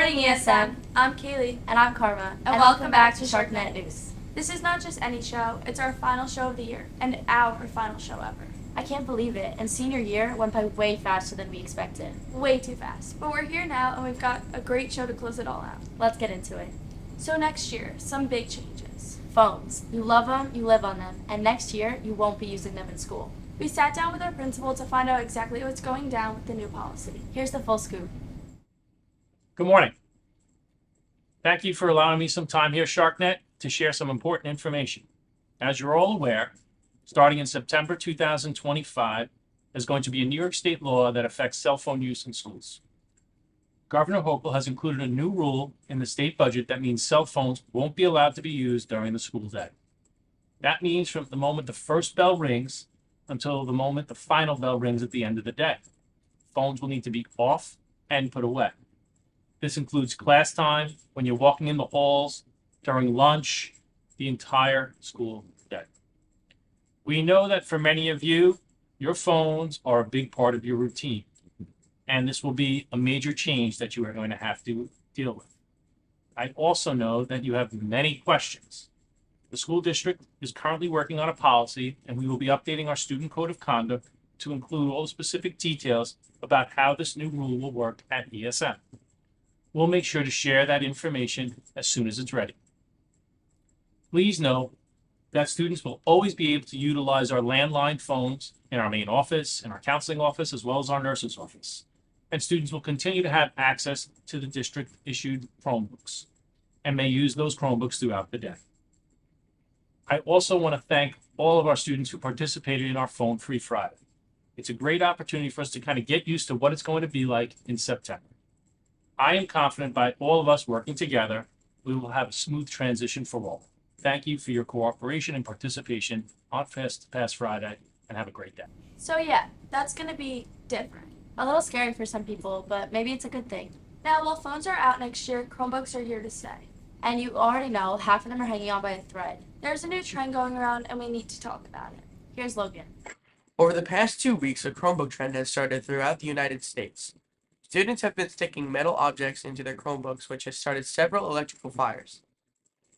morning, ESM. I'm Kaylee. And I'm Karma. And welcome back to SharkNet News. This is not just any show, it's our final show of the year, and our final show ever. I can't believe it, and senior year went by way faster than we expected. Way too fast. But we're here now, and we've got a great show to close it all out. Let's get into it. So next year, some big changes. Phones. You love them, you live on them, and next year, you won't be using them in school. We sat down with our principal to find out exactly what's going down with the new policy. Here's the full scoop. Good morning. Thank you for allowing me some time here, SharkNet, to share some important information. As you're all aware, starting in September 2025, there's going to be a New York State law that affects cell phone use in schools. Governor Hochul has included a new rule in the state budget that means cell phones won't be allowed to be used during the school day. That means from the moment the first bell rings until the moment the final bell rings at the end of the day. Phones will need to be off and put away. This includes class time, when you're walking in the halls, during lunch, the entire school day. We know that for many of you, your phones are a big part of your routine, and this will be a major change that you are going to have to deal with. I also know that you have many questions. The school district is currently working on a policy, and we will be updating our student code of conduct to include all the specific details about how this new rule will work at ESM. We'll make sure to share that information as soon as it's ready. Please know that students will always be able to utilize our landline phones in our main office, in our counseling office, as well as our nurse's office. And students will continue to have access to the district-issued Chromebooks and may use those Chromebooks throughout the day. I also want to thank all of our students who participated in our Phone Free Friday. It's a great opportunity for us to kind of get used to what it's going to be like in September. I am confident by all of us working together, we will have a smooth transition for all. Thank you for your cooperation and participation on Fast Friday, and have a great day. So yeah, that's going to be different. A little scary for some people, but maybe it's a good thing. Now, while phones are out next year, Chromebooks are here to stay. And you already know half of them are hanging on by a thread. There's a new trend going around, and we need to talk about it. Here's Logan. Over the past 2 weeks, a Chromebook trend has started throughout the United States. Students have been sticking metal objects into their Chromebooks, which has started several electrical fires.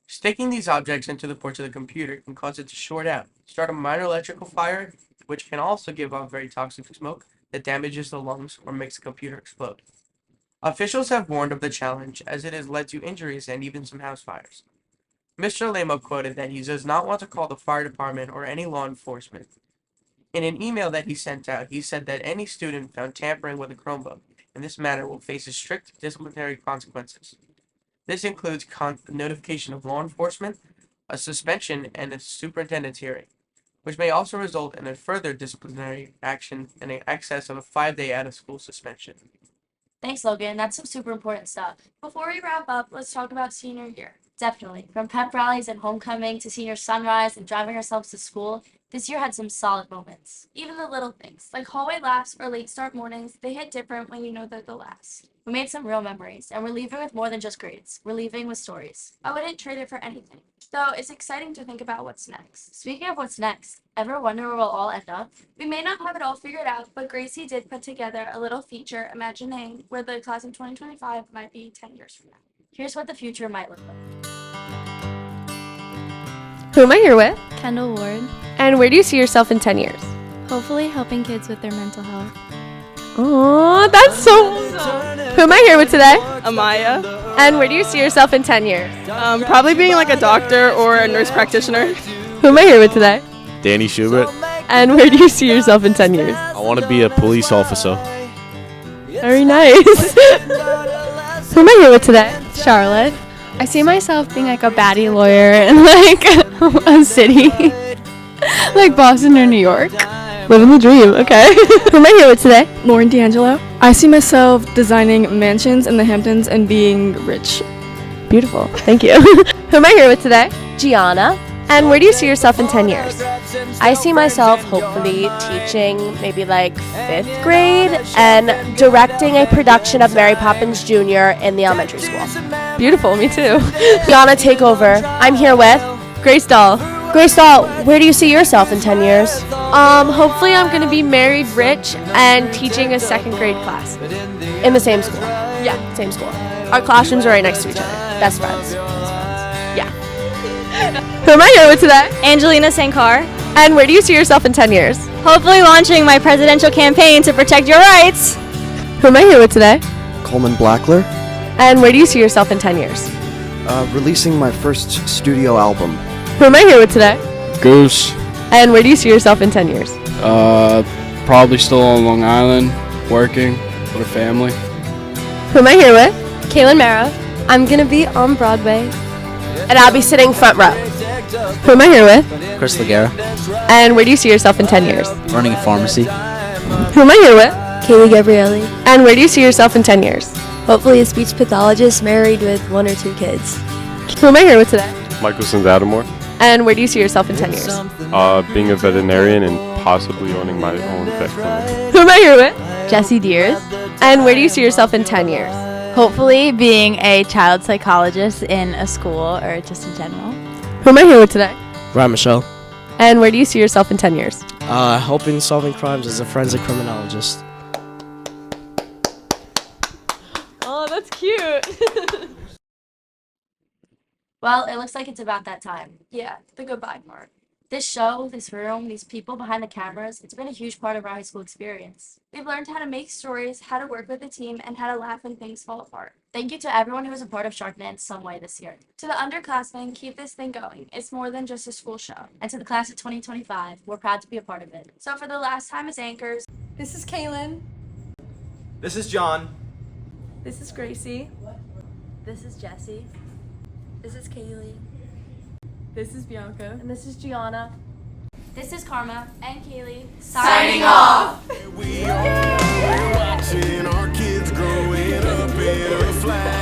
Sticking these objects into the ports of the computer can cause it to short out, start a minor electrical fire, which can also give off very toxic smoke that damages the lungs or makes the computer explode. Officials have warned of the challenge, as it has led to injuries and even some house fires. Mr. Lamo quoted that he does not want to call the fire department or any law enforcement. In an email that he sent out, he said that any student found tampering with a Chromebook in this matter will face strict disciplinary consequences. This includes notification of law enforcement, a suspension, and a superintendent's hearing, which may also result in a further disciplinary action and an excess of a 5-day out-of-school suspension. Thanks, Logan. That's some super important stuff. Before we wrap up, let's talk about senior year. Definitely. From pep rallies and homecoming to senior sunrise and driving ourselves to school, this year had some solid moments. Even the little things, like hallway laughs or late start mornings, they hit different when you know they're the last. We made some real memories, and we're leaving with more than just grades. We're leaving with stories. I wouldn't trade it for anything. Though it's exciting to think about what's next. Speaking of what's next, ever wonder where we'll all end up? We may not have it all figured out, but Gracie did put together a little feature imagining where the class of 2025 might be 10 years from now. Here's what the future might look like. Who am I here with? Kendall Ward, And where do you see yourself in 10 years? hopefully helping kids with their mental health. Oh, that's so Who am I here with today? Amaya. And where do you see yourself in 10 years? Probably being like a doctor or a nurse practitioner. Who am I here with today? Danny Schubert. And where do you see yourself in 10 years? I want to be a police officer. Very nice. Who am I here with today? Charlotte, I see myself being like a baddie lawyer in like a city, like Boston or New York. Living the dream, okay. Who am I here with today? Lauren D'Angelo. I see myself designing mansions in the Hamptons and being rich. Beautiful, thank you. Who am I here with today? Gianna. And where do you see yourself in 10 years? I see myself hopefully teaching maybe like 5th grade and directing a production of Mary Poppins Jr. in the elementary school. Beautiful, me too. Gianna, take over. I'm here with Grace Dahl. Grace Dahl. Where do you see yourself in 10 years? Hopefully I'm going to be married, rich, and teaching a 2nd grade class. In the same school? Yeah. Same school. Our classrooms are right next to each other. Best friends. Who am I here with today? Angelina Sankar. And where do you see yourself in 10 years? Hopefully launching my presidential campaign to protect your rights. Who am I here with today? Coleman Blackler. And where do you see yourself in 10 years? Releasing my first studio album. Who am I here with today? Goose. And where do you see yourself in 10 years? Probably still on Long Island, working with a family. Who am I here with? Kaylin Mara. I'm gonna be on Broadway. And I'll be sitting front row. Who am I here with? Chris Lagera. And where do you see yourself in 10 years? Running a pharmacy. Who am I here with? Kaylee Gabrielli. And where do you see yourself in 10 years? Hopefully a speech pathologist married with 1 or 2 kids. Who am I here with today? Michael Adamore. And where do you see yourself in 10 years? Being a veterinarian and possibly owning my own vet clinic. Who am I here with? Jesse Deers. And where do you see yourself in 10 years? Hopefully being a child psychologist in a school or just in general. Who am I here with today? Ryan Michelle. And where do you see yourself in 10 years? Helping solving crimes as a forensic criminologist. Oh, that's cute. Well, it looks like it's about that time. Yeah, the goodbye part. This show, this room, these people behind the cameras, it's been a huge part of our high school experience. We've learned how to make stories, how to work with a team, and how to laugh when things fall apart. Thank you to everyone who was a part of SharkNet in some way this year. To the underclassmen, keep this thing going. It's more than just a school show. And to the class of 2025, we're proud to be a part of it. So for the last time as anchors, This is Kaylin. This is John. This is Gracie. This is Jessie. This is Kaylee. This is Bianca. And this is Gianna. This is Karma. and Kaylee, Signing off! We are watching our kids growing up in a flat.